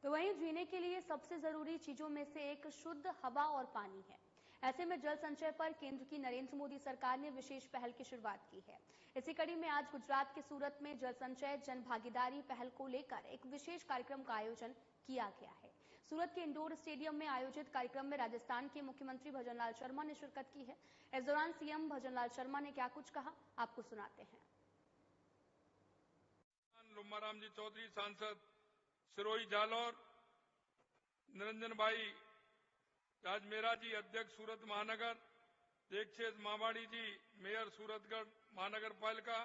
तो वहीं जीने के लिए सबसे जरूरी चीजों में से एक शुद्ध हवा और पानी है। ऐसे में जल संचय पर केंद्र की नरेंद्र मोदी सरकार ने विशेष पहल की शुरुआत की है। इसी कड़ी में आज गुजरात के सूरत में जल संचय जन भागीदारी पहल को लेकर एक विशेष कार्यक्रम का आयोजन किया गया है। सूरत के इंडोर स्टेडियम में आयोजित कार्यक्रम में राजस्थान के मुख्यमंत्री भजनलाल शर्मा ने शिरकत की है। इस दौरान सीएम भजनलाल शर्मा ने क्या कुछ कहा, आपको सुनाते हैं। लुम्बाराम जी चौधरी सांसद सिरोही जालौर, निरंजन भाई राजमेरा जी अध्यक्ष सूरत महानगर, दीक्षित मावाड़ी जी मेयर सूरतगढ़ महानगर पालिका,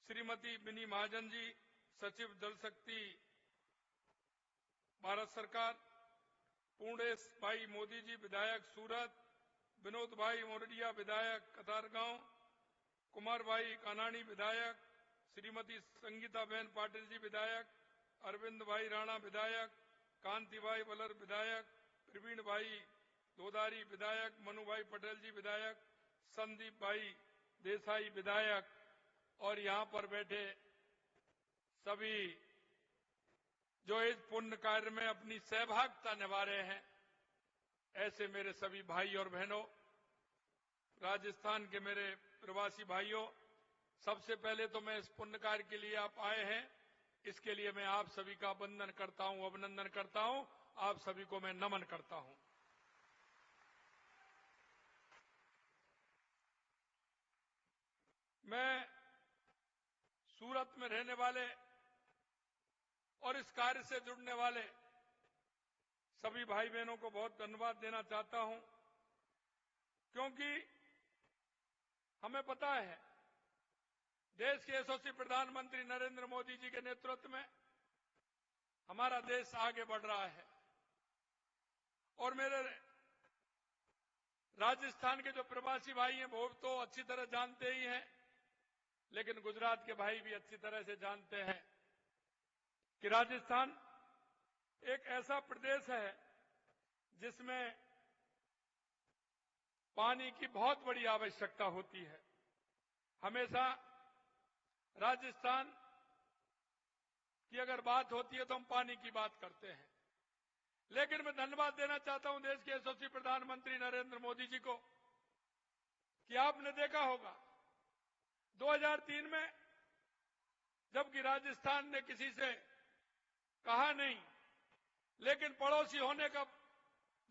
श्रीमती बिनी महाजन जी सचिव जल शक्ति भारत सरकार, पूर्णेश भाई मोदी जी विधायक सूरत, विनोद भाई मोरडिया विधायक कतारगांव, कुमार भाई कानाणी विधायक, श्रीमती संगीता बहन पाटिल जी विधायक, अरविंद भाई राणा विधायक, कांति भाई वलर विधायक, प्रवीण भाई दोदारी विधायक, मनु भाई पटेल जी विधायक, संदीप भाई देसाई विधायक और यहां पर बैठे सभी जो इस पुण्य कार्य में अपनी सहभागिता निभा रहे हैं, ऐसे मेरे सभी भाई और बहनों, राजस्थान के मेरे प्रवासी भाइयों, सबसे पहले तो मैं इस पुण्य कार्य के लिए आप आए हैं, इसके लिए मैं आप सभी का वंदन करता हूं, अभिनंदन करता हूं, आप सभी को मैं नमन करता हूं। मैं सूरत में रहने वाले और इस कार्य से जुड़ने वाले सभी भाई बहनों को बहुत धन्यवाद देना चाहता हूं, क्योंकि हमें पता है देश के यशस्वी प्रधानमंत्री नरेंद्र मोदी जी के नेतृत्व में हमारा देश आगे बढ़ रहा है। और मेरे राजस्थान के जो प्रवासी भाई हैं वो तो अच्छी तरह जानते ही हैं, लेकिन गुजरात के भाई भी अच्छी तरह से जानते हैं कि राजस्थान एक ऐसा प्रदेश है जिसमें पानी की बहुत बड़ी आवश्यकता होती है। हमेशा राजस्थान की अगर बात होती है तो हम पानी की बात करते हैं, लेकिन मैं धन्यवाद देना चाहता हूं देश के यशस्वी प्रधानमंत्री नरेंद्र मोदी जी को कि आपने देखा होगा 2003 में जबकि राजस्थान ने किसी से कहा नहीं, लेकिन पड़ोसी होने का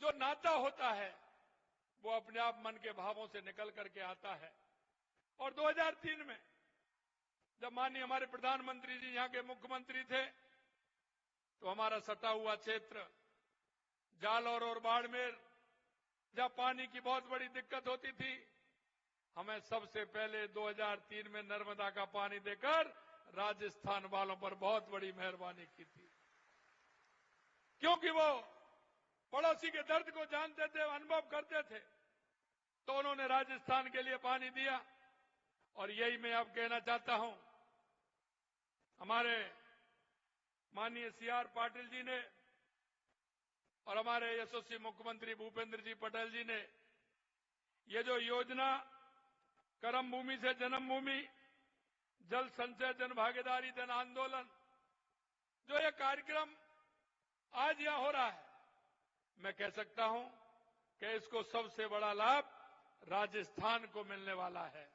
जो नाता होता है वो अपने आप मन के भावों से निकल करके आता है। और 2003 में जब माननीय हमारे प्रधानमंत्री जी यहां के मुख्यमंत्री थे तो हमारा सटा हुआ क्षेत्र जालौर और बाड़मेर, जहां पानी की बहुत बड़ी दिक्कत होती थी, हमें सबसे पहले 2003 में नर्मदा का पानी देकर राजस्थान वालों पर बहुत बड़ी मेहरबानी की थी, क्योंकि वो पड़ोसी के दर्द को जानते थे, अनुभव करते थे, तो उन्होंने राजस्थान के लिए पानी दिया। और यही मैं अब कहना चाहता हूं, हमारे माननीय सीआर पाटिल जी ने और हमारे यशस्वी मुख्यमंत्री भूपेंद्र जी पटेल जी ने ये जो योजना कर्म भूमि से जन्म भूमि, जल संचय जन भागीदारी जन आंदोलन, जो ये कार्यक्रम आज यहां हो रहा है, मैं कह सकता हूं कि इसको सबसे बड़ा लाभ राजस्थान को मिलने वाला है।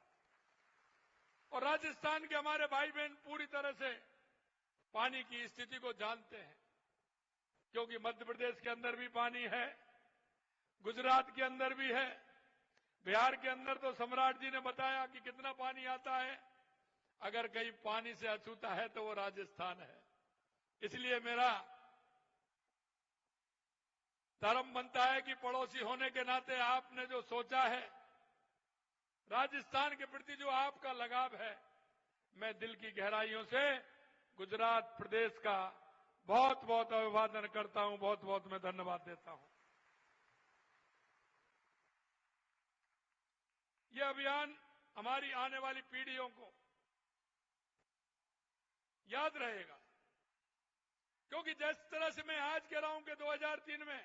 और राजस्थान के हमारे भाई बहन पूरी तरह से पानी की स्थिति को जानते हैं, क्योंकि मध्य प्रदेश के अंदर भी पानी है, गुजरात के अंदर भी है, बिहार के अंदर तो सम्राट जी ने बताया कि कितना पानी आता है। अगर कहीं पानी से अछूता है तो वो राजस्थान है। इसलिए मेरा धर्म बनता है कि पड़ोसी होने के नाते आपने जो सोचा है, राजस्थान के प्रति जो आपका लगाव है, मैं दिल की गहराइयों से गुजरात प्रदेश का बहुत बहुत अभिवादन करता हूं, बहुत बहुत मैं धन्यवाद देता हूं। यह अभियान हमारी आने वाली पीढ़ियों को याद रहेगा, क्योंकि जिस तरह से मैं आज कह रहा हूं कि 2003 में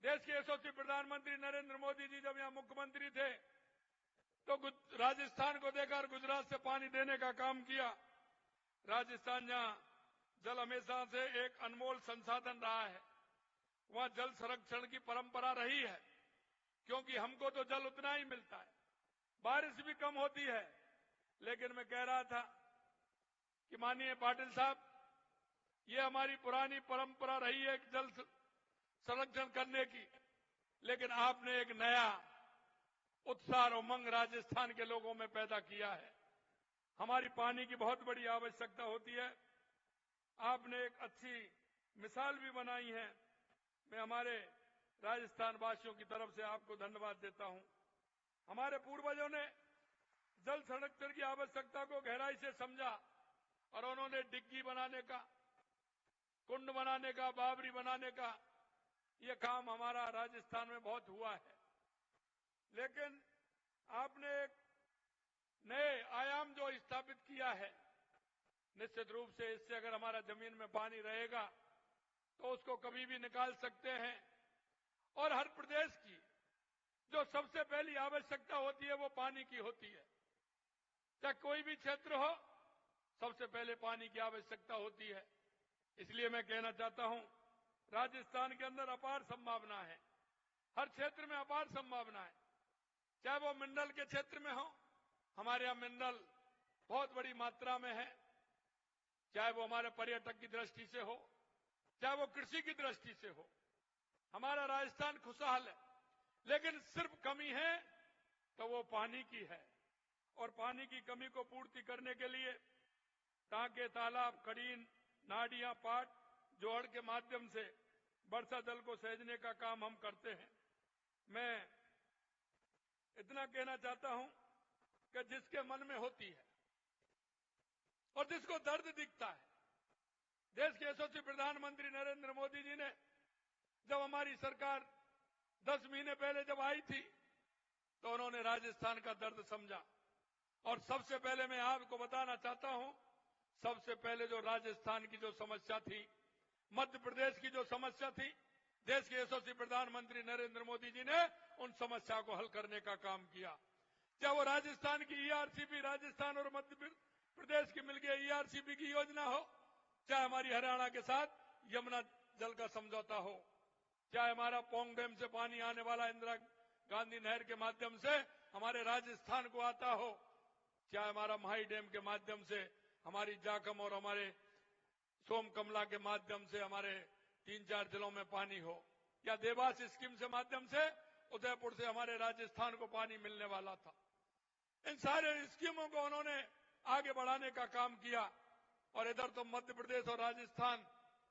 देश के यशस्वी प्रधानमंत्री नरेंद्र मोदी जी जब यहां मुख्यमंत्री थे तो राजस्थान को देखकर गुजरात से पानी देने का काम किया। राजस्थान जहां जल हमेशा से एक अनमोल संसाधन रहा है। वहां जल संरक्षण की परंपरा रही है, क्योंकि हमको तो जल उतना ही मिलता है, बारिश भी कम होती है। लेकिन मैं कह रहा था कि माननीय पाटिल साहब, ये हमारी पुरानी परंपरा रही है जल संरक्षण करने की, लेकिन आपने एक नया उत्साह और उमंग राजस्थान के लोगों में पैदा किया है। हमारी पानी की बहुत बड़ी आवश्यकता होती है। आपने एक अच्छी मिसाल भी बनाई है। मैं हमारे राजस्थान वासियों की तरफ से आपको धन्यवाद देता हूं। हमारे पूर्वजों ने जल संरक्षण की आवश्यकता को गहराई से समझा और उन्होंने डिग्गी बनाने का, कुंड बनाने का, बावरी बनाने का ये काम हमारा राजस्थान में बहुत हुआ है। लेकिन आपने एक नए आयाम जो स्थापित किया है, निश्चित रूप से इससे अगर हमारा जमीन में पानी रहेगा तो उसको कभी भी निकाल सकते हैं। और हर प्रदेश की जो सबसे पहली आवश्यकता होती है वो पानी की होती है। चाहे कोई भी क्षेत्र हो, सबसे पहले पानी की आवश्यकता होती है। इसलिए मैं कहना चाहता हूं, राजस्थान के अंदर अपार संभावना है, हर क्षेत्र में अपार संभावना है। चाहे वो मिनरल के क्षेत्र में हो, हमारे यहां मिनरल बहुत बड़ी मात्रा में है। चाहे वो हमारे पर्यटक की दृष्टि से हो, चाहे वो कृषि की दृष्टि से हो, हमारा राजस्थान खुशहाल है। लेकिन सिर्फ कमी है तो वो पानी की है। और पानी की कमी को पूर्ति करने के लिए टांके, तालाब, कड़ीन, नाडियां, पाट, जोहड़ के माध्यम से वर्षा जल को सहेजने का काम हम करते हैं। मैं इतना कहना चाहता हूं कि जिसके मन में होती है और जिसको दर्द दिखता है, देश के यशस्वी प्रधानमंत्री नरेंद्र मोदी जी ने जब हमारी सरकार 10 महीने पहले जब आई थी तो उन्होंने राजस्थान का दर्द समझा। और सबसे पहले मैं आपको बताना चाहता हूं, सबसे पहले जो राजस्थान की जो समस्या थी, मध्य प्रदेश की जो समस्या थी, देश के यशस्वी प्रधानमंत्री नरेंद्र मोदी जी ने उन समस्या को हल करने का काम किया। चाहे वो राजस्थान की ईआरसीपी, राजस्थान और मध्य प्रदेश की मिलकर ईआरसीपी की योजना हो, चाहे हमारी हरियाणा के साथ यमुना जल का समझौता हो, चाहे हमारा पोंग डैम से पानी आने वाला इंदिरा गांधी नहर के माध्यम से हमारे राजस्थान को आता हो, चाहे हमारा माही डैम के माध्यम से हमारी जाखम और हमारे सोमकमला के माध्यम से हमारे 3-4 जिलों में पानी हो, या देवास स्कीम से माध्यम से उदयपुर से हमारे राजस्थान को पानी मिलने वाला था। इन सारे स्कीमों को उन्होंने आगे बढ़ाने का काम किया। और इधर तो मध्य प्रदेश और राजस्थान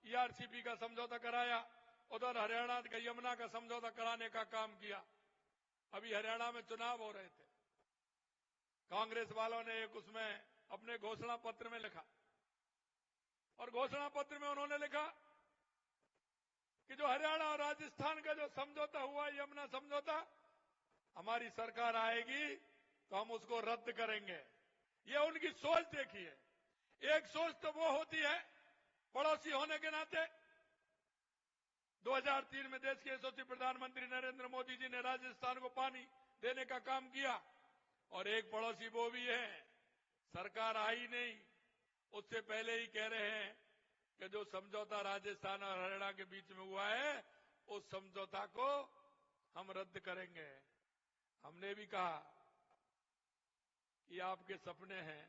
ईआरसीपी का समझौता कराया, उधर हरियाणा का यमुना का समझौता कराने का काम किया। अभी हरियाणा में चुनाव हो रहे थे, कांग्रेस वालों ने एक उसमें अपने घोषणा पत्र में लिखा, और घोषणा पत्र में उन्होंने लिखा कि जो हरियाणा और राजस्थान का जो समझौता हुआ, यमुना समझौता, हमारी सरकार आएगी तो हम उसको रद्द करेंगे। ये उनकी सोच देखिए। एक सोच तो वो होती है पड़ोसी होने के नाते। 2003 में देश के यशस्वी प्रधानमंत्री नरेंद्र मोदी जी ने राजस्थान को पानी देने का काम किया, और एक पड़ोसी वो भी है, सरकार आई नहीं, उससे पहले ही कह रहे हैं कि जो समझौता राजस्थान और हरियाणा के बीच में हुआ है, उस समझौता को हम रद्द करेंगे। हमने भी कहा कि आपके सपने हैं,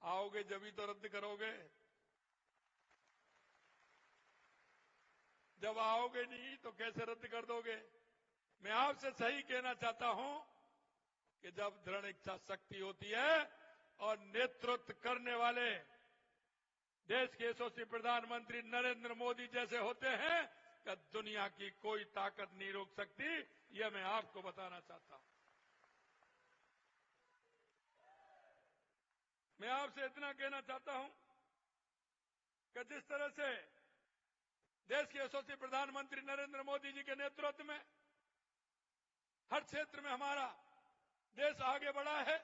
आओगे जब ही तो रद्द करोगे, जब आओगे नहीं तो कैसे रद्द कर दोगे। मैं आपसे सही कहना चाहता हूं कि जब दृढ़ इच्छा शक्ति होती है और नेतृत्व करने वाले देश के यशस्वी प्रधानमंत्री नरेंद्र मोदी जैसे होते हैं, कि दुनिया की कोई ताकत नहीं रोक सकती। यह मैं आपको बताना चाहता हूं। मैं आपसे इतना कहना चाहता हूं कि जिस तरह से देश के यशस्वी प्रधानमंत्री नरेंद्र मोदी जी के नेतृत्व में हर क्षेत्र में हमारा देश आगे बढ़ा है,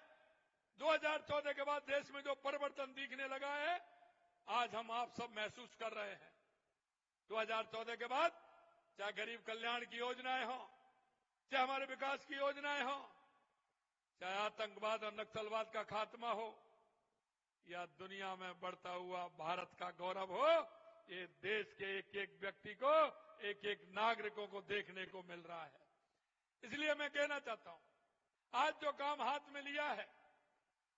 2014 के बाद देश में जो परिवर्तन दिखने लगा है, आज हम आप सब महसूस कर रहे हैं। 2014 के बाद चाहे गरीब कल्याण की योजनाएं हो, चाहे हमारे विकास की योजनाएं हो, चाहे आतंकवाद और नक्सलवाद का खात्मा हो, या दुनिया में बढ़ता हुआ भारत का गौरव हो, ये देश के एक एक व्यक्ति को, एक एक नागरिकों को देखने को मिल रहा है। इसलिए मैं कहना चाहता हूं, आज जो काम हाथ में लिया है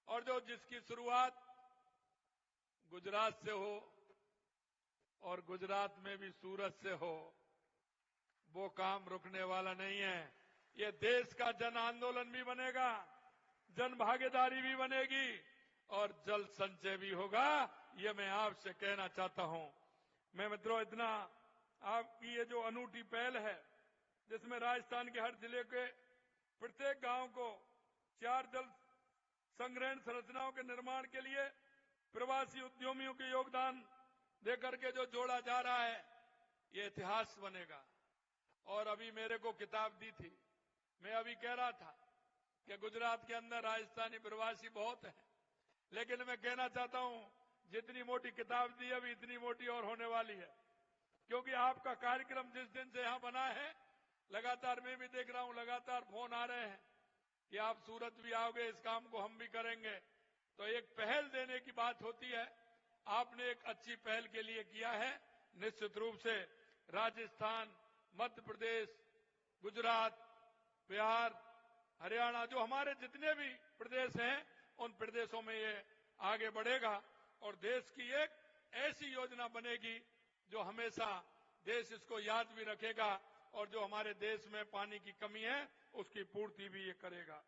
और जो जिसकी शुरुआत गुजरात से हो और गुजरात में भी सूरत से हो, वो काम रुकने वाला नहीं है। ये देश का जन आंदोलन भी बनेगा, जन भागीदारी भी बनेगी और जल संचय भी होगा। ये मैं आपसे कहना चाहता हूं। मैं मित्रों, इतना आपकी ये जो अनूठी पहल है, जिसमें राजस्थान के हर जिले के प्रत्येक गांव को 4 जल संग्रहण संरचनाओं के निर्माण के लिए प्रवासी उद्यमियों के योगदान देकर के जो जोड़ा जा रहा है, ये इतिहास बनेगा। और अभी मेरे को किताब दी थी, मैं अभी कह रहा था कि गुजरात के अंदर राजस्थानी प्रवासी बहुत हैं, लेकिन मैं कहना चाहता हूं, जितनी मोटी किताब दी अभी इतनी मोटी और होने वाली है, क्योंकि आपका कार्यक्रम जिस दिन से यहां बना है, लगातार मैं भी देख रहा हूं, लगातार फोन आ रहे हैं कि आप सूरत भी आओगे, इस काम को हम भी करेंगे। तो एक पहल देने की बात होती है। आपने एक अच्छी पहल के लिए किया है। निश्चित रूप से राजस्थान, मध्य प्रदेश, गुजरात, बिहार, हरियाणा, जो हमारे जितने भी प्रदेश हैं, उन प्रदेशों में ये आगे बढ़ेगा और देश की एक ऐसी योजना बनेगी जो हमेशा देश इसको याद भी रखेगा और जो हमारे देश में पानी की कमी है उसकी पूर्ति भी ये करेगा।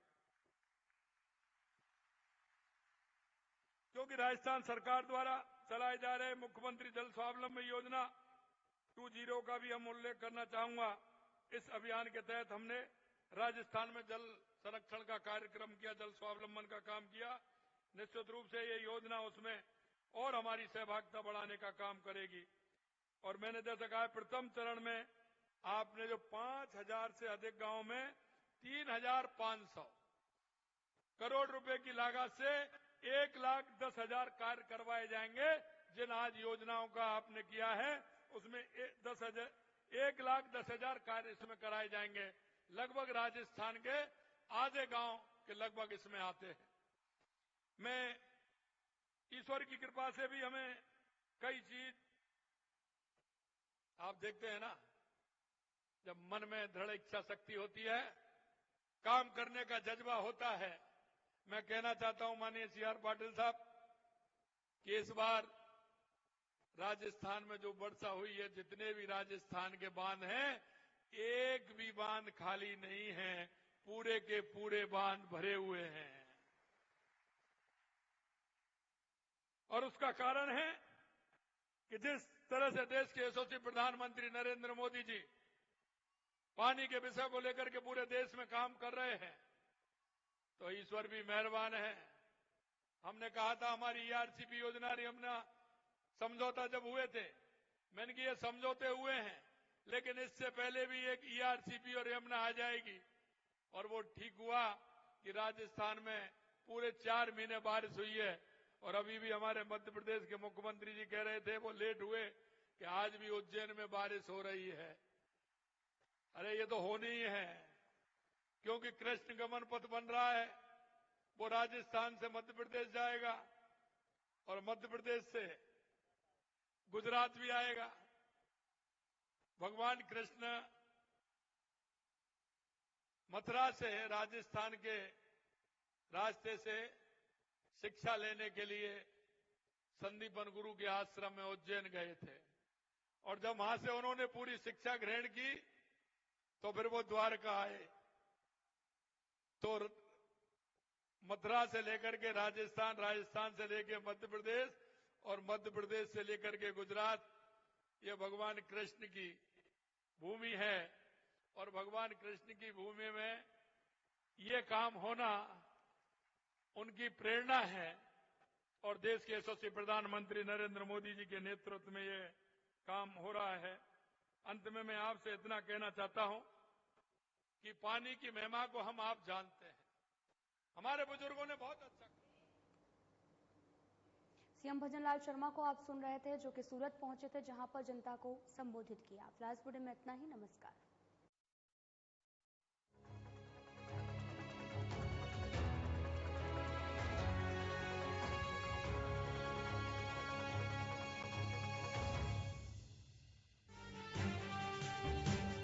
क्योंकि राजस्थान सरकार द्वारा चलाए जा रहे मुख्यमंत्री जल स्वावलंबन योजना 2.0 का भी हम उल्लेख करना चाहूंगा। इस अभियान के तहत हमने राजस्थान में जल संरक्षण का कार्यक्रम किया, जल स्वावलंबन का काम किया। निश्चित रूप से ये योजना उसमें और हमारी सहभागिता बढ़ाने का काम करेगी। और मैंने जैसा कहा, प्रथम चरण में आपने जो 5,000 से अधिक गांव में 3,500 करोड़ रुपए की लागत से 1,10,000 कार्य करवाए जाएंगे। जिन आज योजनाओं का आपने किया है उसमें 1,10,000 कार्य इसमें कराए जाएंगे। लगभग राजस्थान के आधे गांव के लगभग इसमें आते हैं। मैं ईश्वर की कृपा से भी हमें कई चीज, आप देखते हैं ना, जब मन में दृढ़ इच्छा शक्ति होती है, काम करने का जज्बा होता है। मैं कहना चाहता हूं माननीय CR पाटिल साहब कि इस बार राजस्थान में जो वर्षा हुई है, जितने भी राजस्थान के बांध हैं, एक भी बांध खाली नहीं है, पूरे के पूरे बांध भरे हुए हैं। और उसका कारण है कि जिस तरह से देश के यशस्वी प्रधानमंत्री नरेंद्र मोदी जी पानी के विषय को लेकर के पूरे देश में काम कर रहे हैं, तो ईश्वर भी मेहरबान है। हमने कहा था हमारी ERCP योजना यमुना समझौता जब हुए थे, मैंने कहा ये समझौते हुए हैं, लेकिन इससे पहले भी एक ERCP और यमुना आ जाएगी। और वो ठीक हुआ कि राजस्थान में पूरे 4 महीने बारिश हुई है। और अभी भी हमारे मध्य प्रदेश के मुख्यमंत्री जी कह रहे थे, वो लेट हुए, कि आज भी उज्जैन में बारिश हो रही है। अरे ये तो होनी ही है, क्योंकि कृष्ण गमन पथ बन रहा है, वो राजस्थान से मध्य प्रदेश जाएगा और मध्य प्रदेश से गुजरात भी आएगा। भगवान कृष्ण मथुरा से राजस्थान के रास्ते से शिक्षा लेने के लिए संदीपन गुरु के आश्रम में उज्जैन गए थे। और जब वहां से उन्होंने पूरी शिक्षा ग्रहण की तो फिर वो द्वारका आए। तो मथुरा से लेकर के राजस्थान, राजस्थान से लेकर मध्य प्रदेश और मध्य प्रदेश से लेकर के गुजरात, ये भगवान कृष्ण की भूमि है। और भगवान कृष्ण की भूमि में ये काम होना उनकी प्रेरणा है और देश के यशस्वी प्रधानमंत्री नरेंद्र मोदी जी के नेतृत्व में ये काम हो रहा है। अंत में मैं आपसे इतना कहना चाहता हूं कि पानी की महिमा को हम आप जानते हैं, हमारे बुजुर्गों ने बहुत अच्छा किया। सीएम भजनलाल शर्मा को आप सुन रहे थे, जो कि सूरत पहुंचे थे, जहां पर जनता को संबोधित किया। फिलहाल इस बुलेटिन में इतना ही। नमस्कार।